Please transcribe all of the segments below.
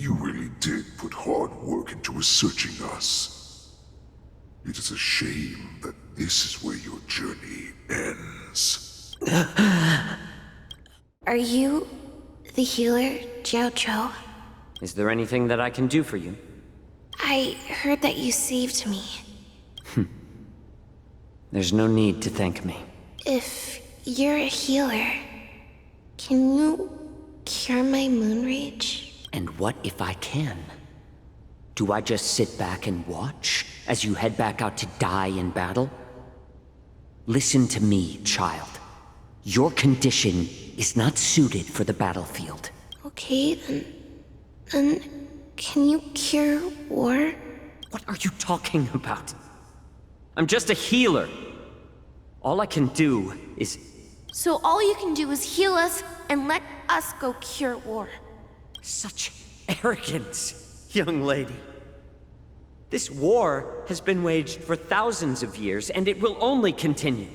You really did put hard work into researching us. It is a shame that this is where your journey ends. Are you the healer, Jiao Zhou? Is there anything that I can do for you? I heard that you saved me. There's no need to thank me. If you're a healer, can you cure my moon rage? And what if I can? Do I just sit back and watch as you head back out to die in battle? Listen to me, child. Your condition is not suited for the battlefield. Okay, then can you cure war? What are you talking about? I'm just a healer. All I can do is... So all you can do is heal us and let us go cure war. Such arrogance, young lady. This war has been waged for thousands of years, and it will only continue.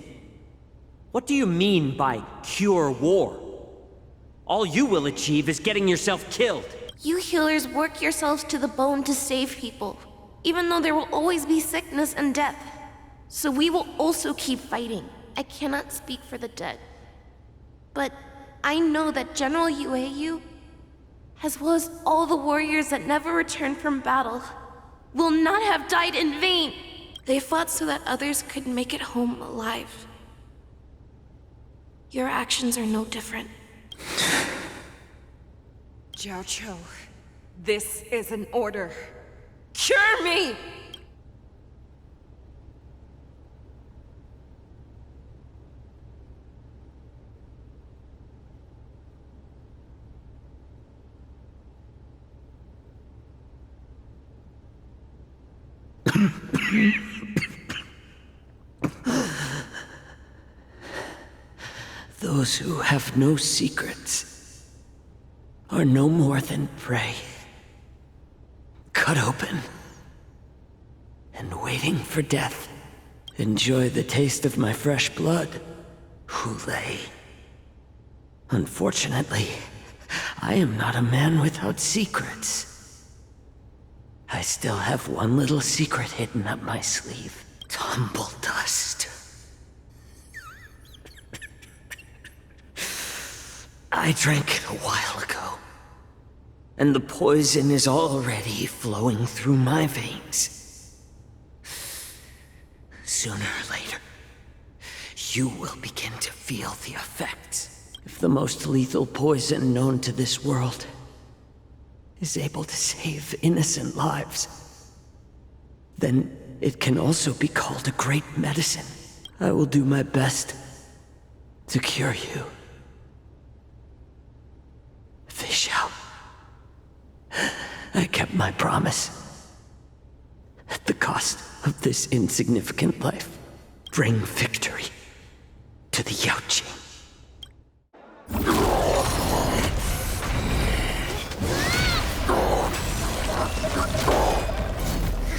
What do you mean by cure war? All you will achieve is getting yourself killed. You healers work yourselves to the bone to save people, even though there will always be sickness and death. So we will also keep fighting. I cannot speak for the dead. But I know that General Yueyu, as well as all the warriors that never returned from battle, will not have died in vain. They fought so that others could make it home alive. Your actions are no different. Jiao Zhou, this is an order. Cure me! Those who have no secrets are no more than prey. Cut open and waiting for death. Enjoy the taste of my fresh blood, Hulei. Unfortunately, I am not a man without secrets. I still have one little secret hidden up my sleeve. Tumble dust. I drank it a while ago, and the poison is already flowing through my veins. Sooner or later, you will begin to feel the effects. If the most lethal poison known to this world is able to save innocent lives, then it can also be called a great medicine. I will do my best to cure you. Fish out. I kept my promise. At the cost of this insignificant life, bring victory to the Yaoqing.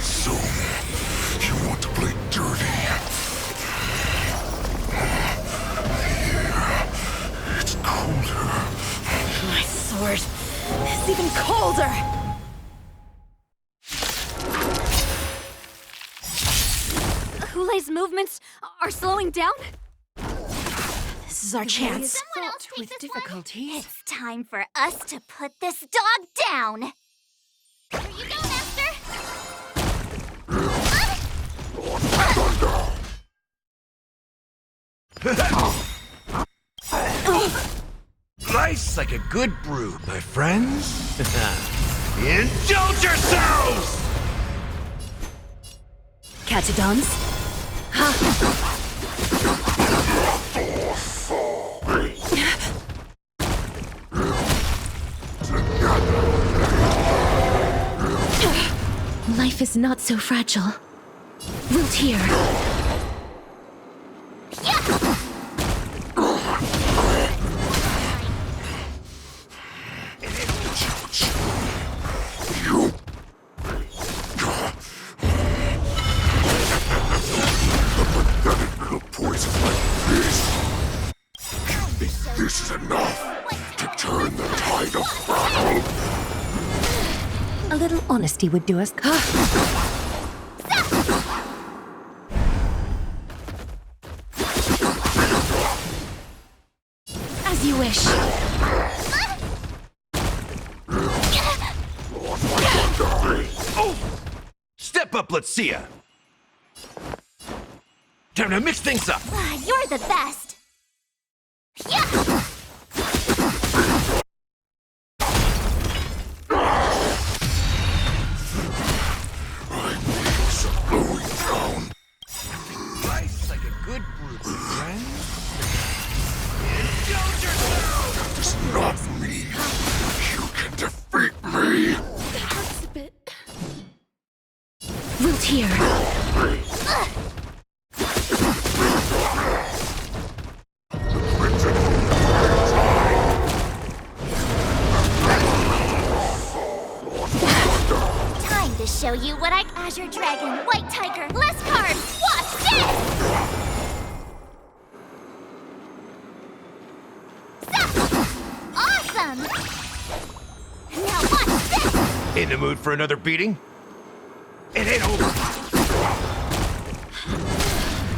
So, you want to play dirty? Here, it's colder. My sword is even colder! Hulei's movements are slowing down? This is our chance. Someone else take With this difficulty. It's time for us to put this dog down! Here you go, Master! Nice like a good brew, my friends. Indulge yourselves! Catadons? Life is not so fragile. Wilt here. Poison like this. You think this is enough to turn the tide of battle? A little honesty would do us. As you wish. Oh! Step up, let's see ya! Time to mix things up! You're the best. Yeah! Nice like a good brew, friend. Indulge yourself! That is not me. You can defeat me. It hurts a bit. Wilt here. Time to show you what Azure Dragon, White Tiger, less carbs. Watch this! Awesome! Now watch this! In the mood for another beating? It ain't over! It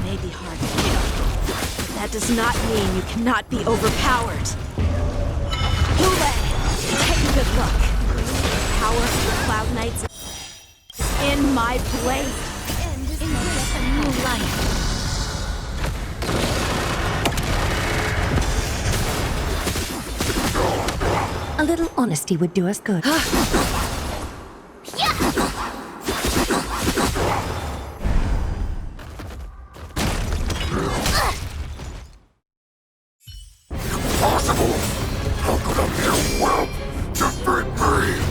may be hard to kill, but that does not mean you cannot be overpowered. Hule, take a good look. The power of the Cloud Knights is in my blade. Embrace a new life. A little honesty would do us good. Impossible! How could a mere whelp defeat me?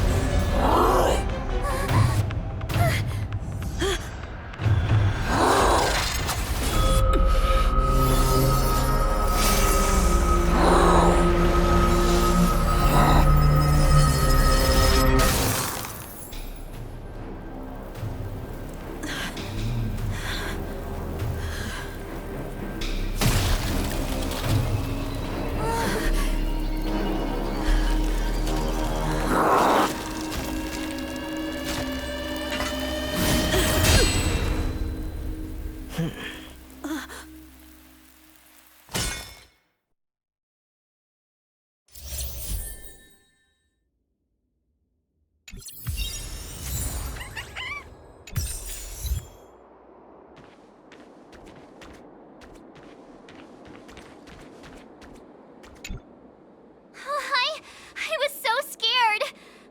I was so scared.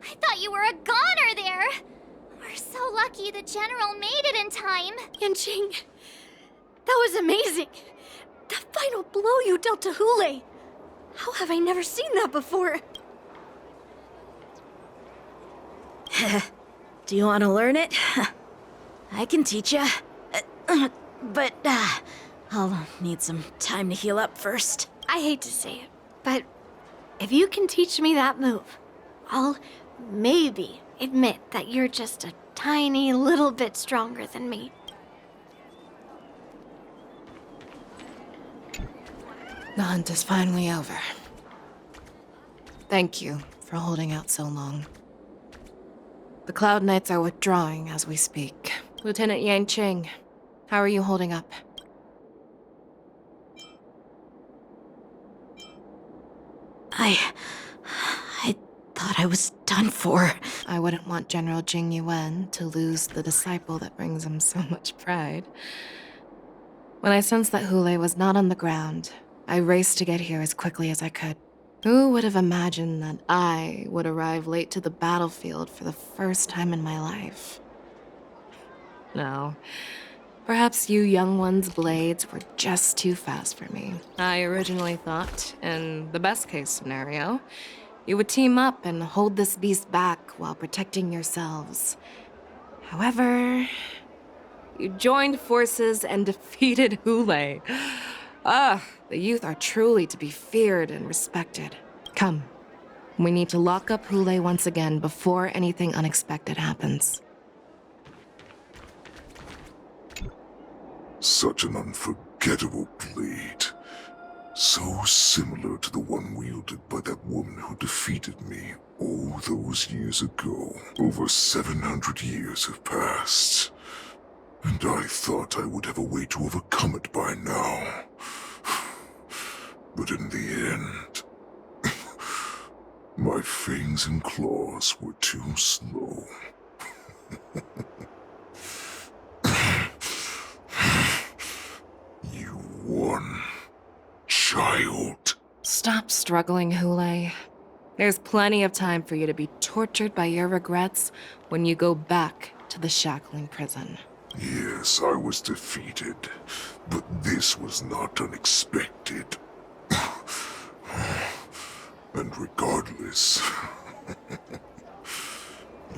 I thought you were a goner there. We're so lucky the General made it in time. Yanqing, that was amazing. The final blow you dealt to Hule. How have I never seen that before? Do you want to learn it? I can teach ya. But I'll need some time to heal up first. I hate to say it, but if you can teach me that move, I'll maybe admit that you're just a tiny little bit stronger than me. The hunt is finally over. Thank you for holding out so long. The Cloud Knights are withdrawing as we speak. Lieutenant Yanqing, how are you holding up? I thought I was done for. I wouldn't want General Jing Yuan to lose the disciple that brings him so much pride. When I sensed that Hule was not on the ground, I raced to get here as quickly as I could. Who would have imagined that I would arrive late to the battlefield for the first time in my life? No. Perhaps you young ones' blades were just too fast for me. I originally thought, in the best-case scenario, you would team up and hold this beast back while protecting yourselves. However, you joined forces and defeated Hule. The youth are truly to be feared and respected. Come, we need to lock up Hule once again before anything unexpected happens. Such an unforgettable blade. So similar to the one wielded by that woman who defeated me all those years ago. Over 700 years have passed, and I thought I would have a way to overcome it by now. But in the end, my fangs and claws were too slow. You won, child. Stop struggling, Hule. There's plenty of time for you to be tortured by your regrets when you go back to the shackling prison. Yes, I was defeated, but this was not unexpected. And regardless,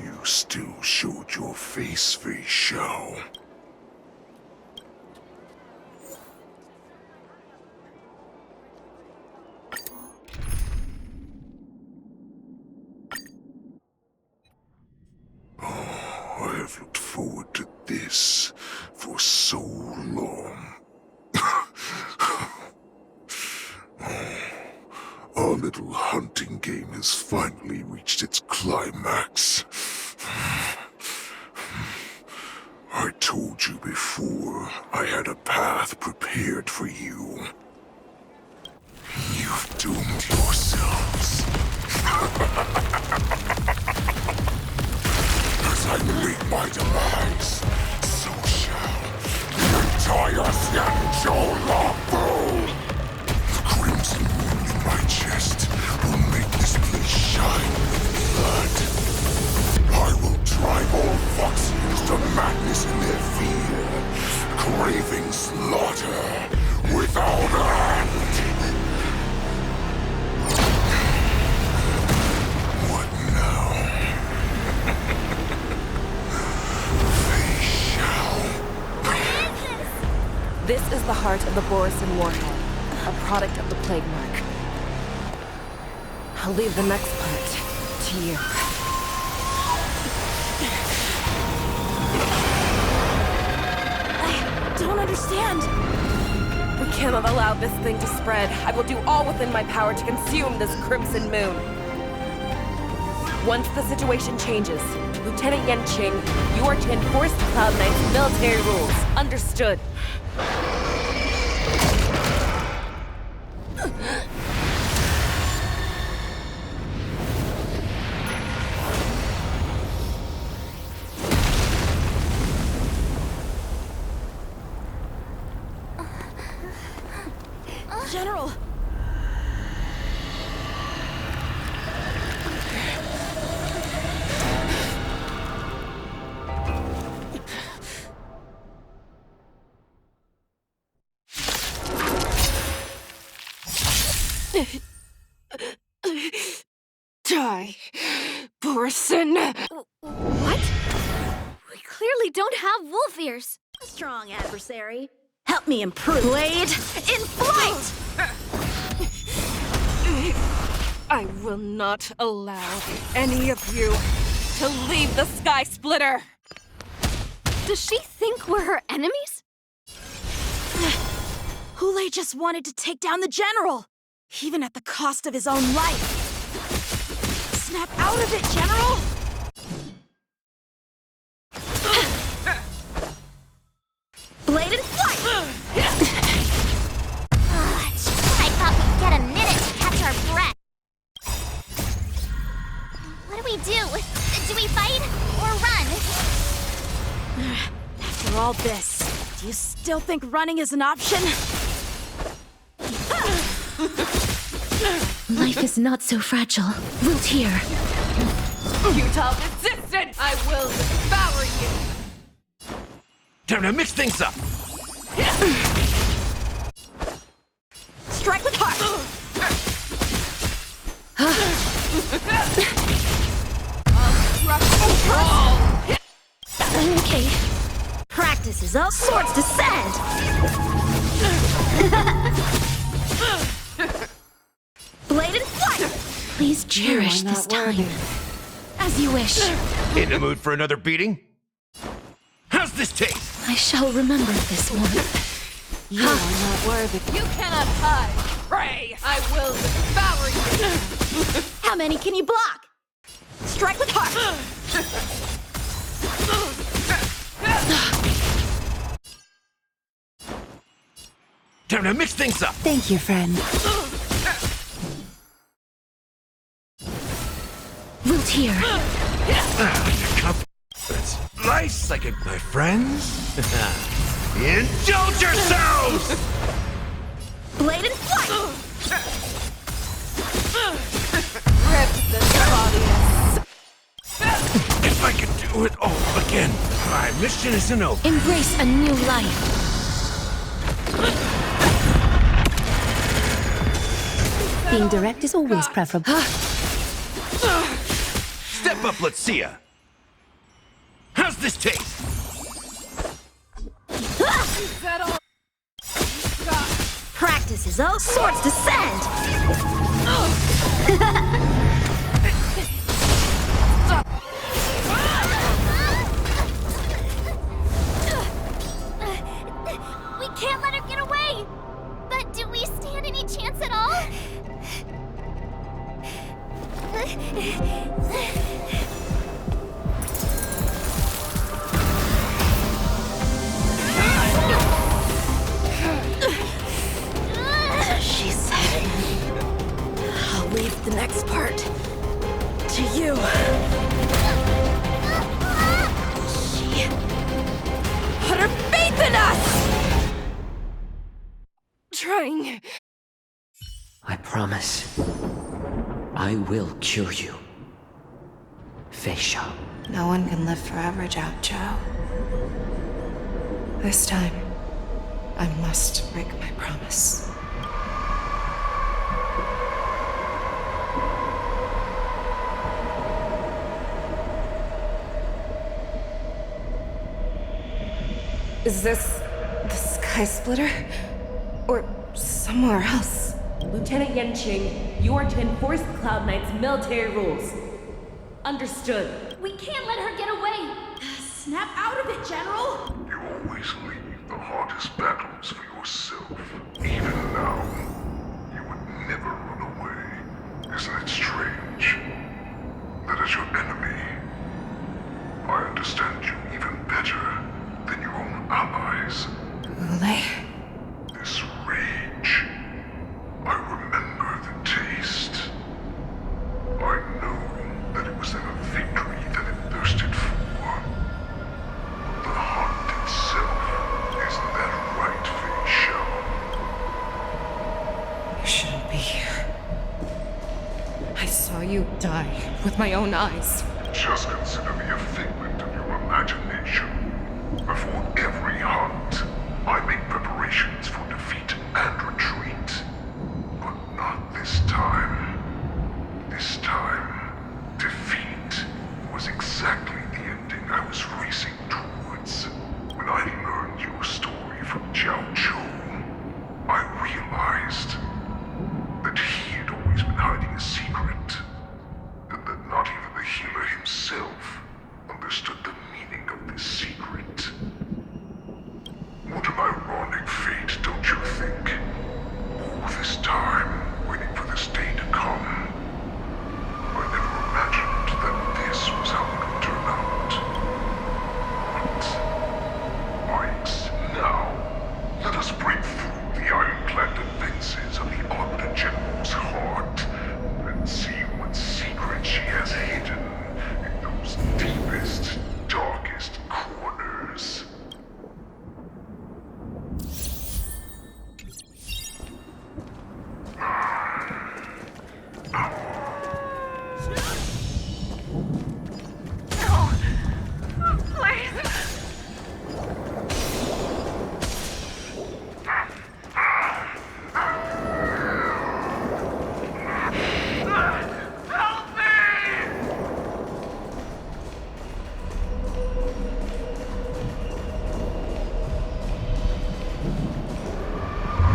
you still showed your face, Fei Xiao. I have looked forward to this for so long. Our little hunting game has finally reached its climax. I told you before, I had a path prepared for you. You've doomed yourselves. As I meet my demise, so shall the entire Xianzhou Longbow. The crimson wound in my chest will make this place shine with blood. I will drive all Foxians to madness in their fear, craving slaughter without end. What now? This is the heart of the Borisin Warhead, a product of the Plague Mark. I'll leave the next part to you. I don't understand. We cannot allow this thing to spread. I will do all within my power to consume this Crimson Moon. Once the situation changes, Lieutenant Yanqing, you are to enforce the Cloud Knight's military rules. Understood. General! Die, Borisin! What? We clearly don't have wolf ears. Strong adversary. Help me improve. Blade in flight! I will not allow any of you to leave the Sky Splitter! Does she think we're her enemies? Hule just wanted to take down the general, even at the cost of his own life. Snap out of it, General! Blade in flight! I thought we'd get a minute to catch our breath. What do we do? Do we fight or run? After all this, do you still think running is an option? Life is not so fragile. Wilt here. Futile resistance! I will devour you! Time to mix things up. Strike with heart! Okay. Practice is up, swords descend! Blade in flight! Please cherish this time. As you wish. In the mood for another beating? How's this taste? I shall remember this one. You are not worthy. You cannot hide I will devour you! How many can you block? Strike with heart! Time to mix things up! Thank you, friend. Root here. It's nice, like my friends. Indulge yourselves! Blade and flight! Rip this body. If I could do it all again, my mission isn't over. Embrace a new life. Being direct is always preferable. Step up, let's see ya. How's this taste? Is that all? Practice is all swords descend! We can't let her get away! But do we stand any chance at all? She said, I'll leave the next part to you. She put her faith in us! Trying. I promise. I will cure you. Feisha. No one can live forever, Joe. This time, I must break my promise. Is this the Sky Splitter? Or somewhere else? Lieutenant Yenqing, you are to enforce the Cloud Knight's military rules. Understood. We can't let her get away! Snap out of it, General! You always leave the hardest battles for yourself. Even now, you would never run away. Isn't it strange? That as your enemy, I understand you even better than your own allies. Ule? This rage, I remember the taste. I know that it was never victory that it thirsted for. The hunt itself, isn't that right, Feisha? You shouldn't be here. I saw you die with my own eyes. Just consider me a figment of your imagination. Before every hunt, I make preparations for defeat and retreat. But not this time. This time, defeat was exactly the ending I was racing towards. When I learned your story from Jiao Zhou, I realized that he had always been hiding a secret, and that not even the healer himself understood the meaning of this secret. What an ironic fate, don't you think? All this time, waiting for this day to come. I never imagined that this was how it would turn out. But right now, let us break through the ironclad defenses of the Arbiter General's heart and see what secret she has hidden in those deepest, darkest corners.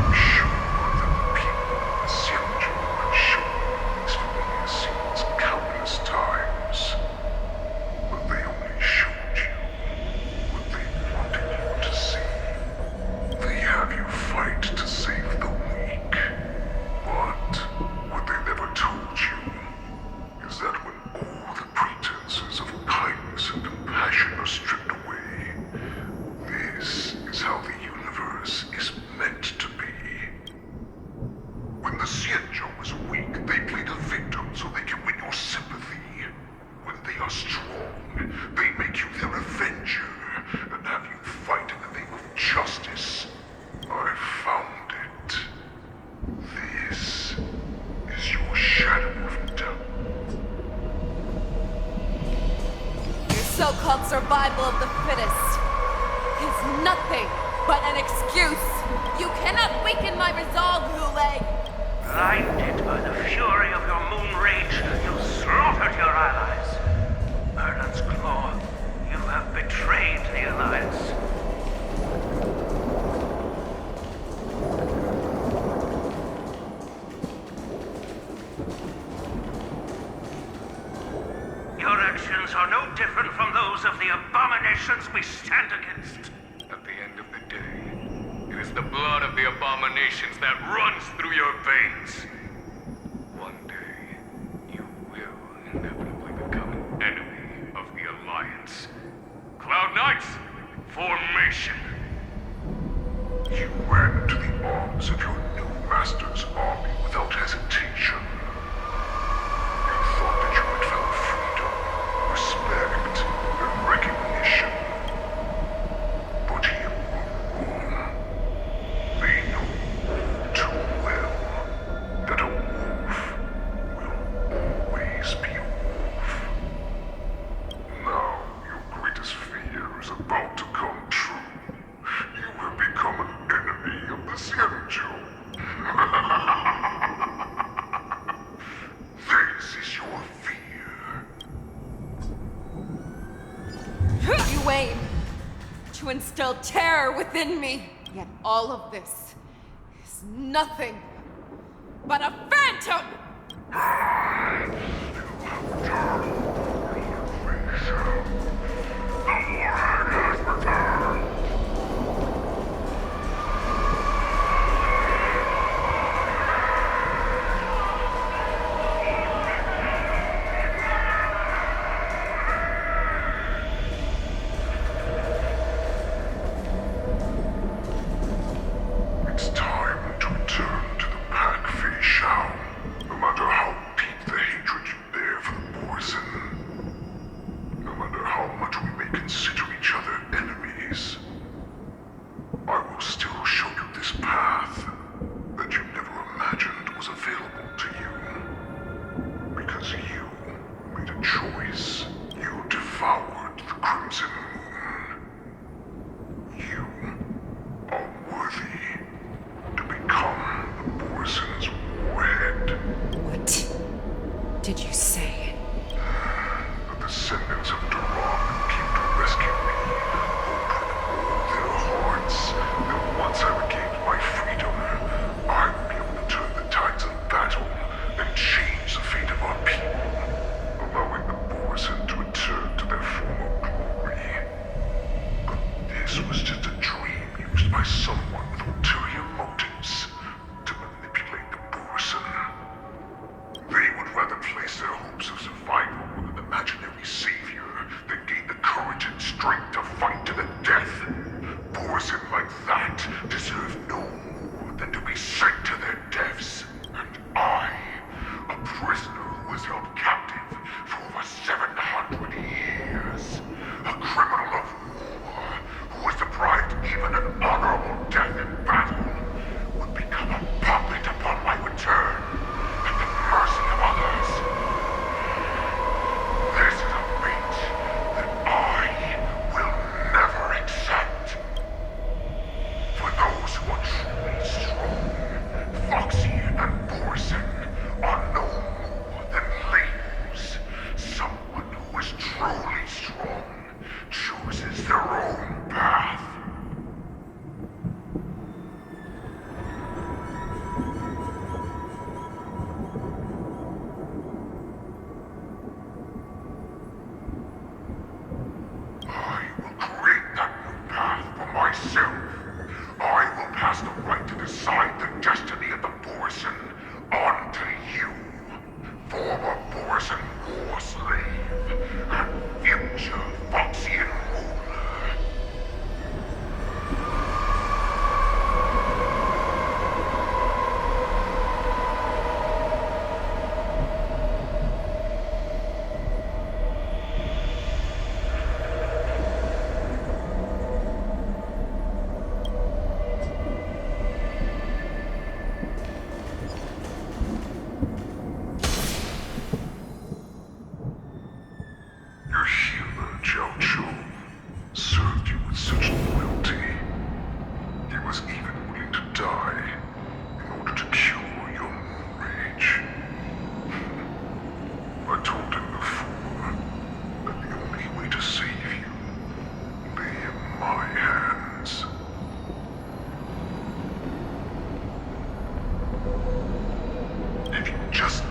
I'm sure that the people of Xianzhou would show these Xianzhou is weak, they play the victim so they can win your sympathy. When they are strong, they make you their avenger and have you fight in the name of justice. I found it. This is your shadow of doubt. Your so-called survival of the fittest is nothing but an excuse. You cannot weaken my resolve, Lule. Blinded by the fury of your moon rage, you slaughtered your allies. Merlin's Claw, you have betrayed the Alliance. Your actions are no different from those of the abominations we stand against. At the end of the day, it is the blood of the abominations that runs through your veins. One day, you will inevitably become an enemy of the Alliance. Cloud Knights, formation! You ran into the arms of your new master's army without hesitation. You thought that you had found freedom, respect, and recognition. But you were wrong. They know too well that a wolf will always be a wolf. Now your greatest fear is about to come true. You have become an enemy of the Xianzhou. This is your fear. You aim to instill terror within me, yet all of this is nothing but a phantom! It's time to return to the pack, Fei Shao. No matter how deep the hatred you bear for the poison, no matter how much we may consider each other enemies, I will still show you this path that you never imagined was available to you. Because you made a choice. You devoured the Crimson Moon. You are worthy to become the poison's warhead. What did you say? The descendants of Duran came to rescue me, hoping with all their hearts that once I regained my freedom, I would be able to turn the tides of battle and change the fate of our people, allowing the poison to return to their former glory. But this was just a dream used by someone with ulterior motives to manipulate the poison. They would rather place their hopes of survival with an imaginary savior than gain the courage and strength to fight to the death. Poison like that deserve no more than to be sent to their deaths. And I, a prisoner who was held captive for over 700 years, a criminal of war who was deprived even an honorable death in battle, would become a puppet upon my return at the mercy of others. This is a fate that I will never accept. For those who are truly strong, Foxy and Poison are no more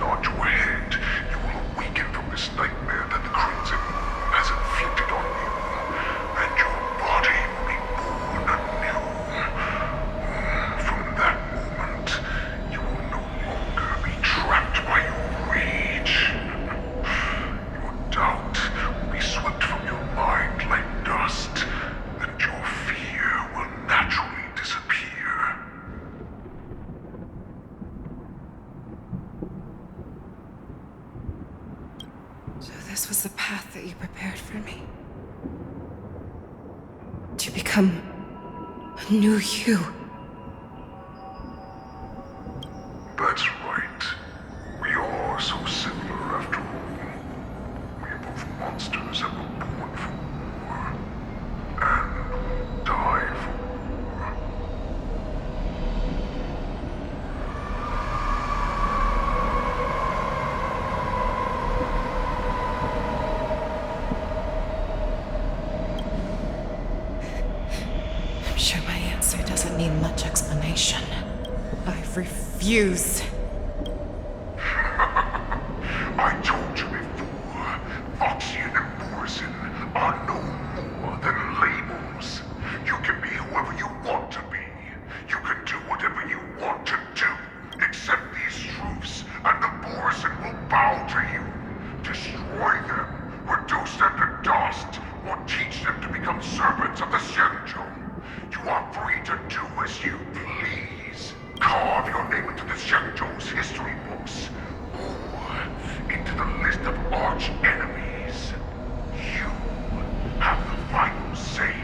nod your head, you will awaken from this nightmare that the Crimson Moon has inflicted on you, and your body will be born anew. From that moment, you will no longer be trapped by your rage. Your doubt will be swept from your mind like dust, and your fear will naturally disappear. So this was the path that you prepared for me. To become a new you. That's right. We are so similar after all. We are both monsters that were born for war, and will die for war. I'm sure my answer doesn't need much explanation. I refuse. I told you before, Foxian and Morrison are no more than labels. You can be whoever you want to be. You can do whatever you want to do. Accept these truths, and the Morrison will bow to you. Destroy them, reduce them to dust, or teach them to become servants of the Xianzhou. You are free to do as you please. Carve your name into the Xianzhou's history books, or into the list of arch enemies. You have the final say.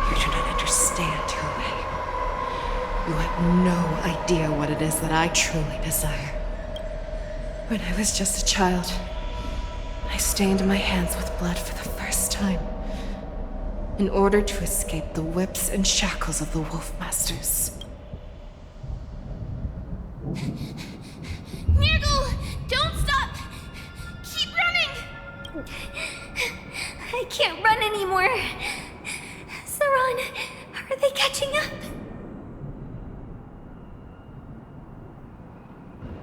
You do not understand, Hule. You have no idea what it is that I truly desire. When I was just a child, I stained my hands with blood for the first time, in order to escape the whips and shackles of the Wolf Masters. Nurgle, don't stop! Keep running! I can't run anymore.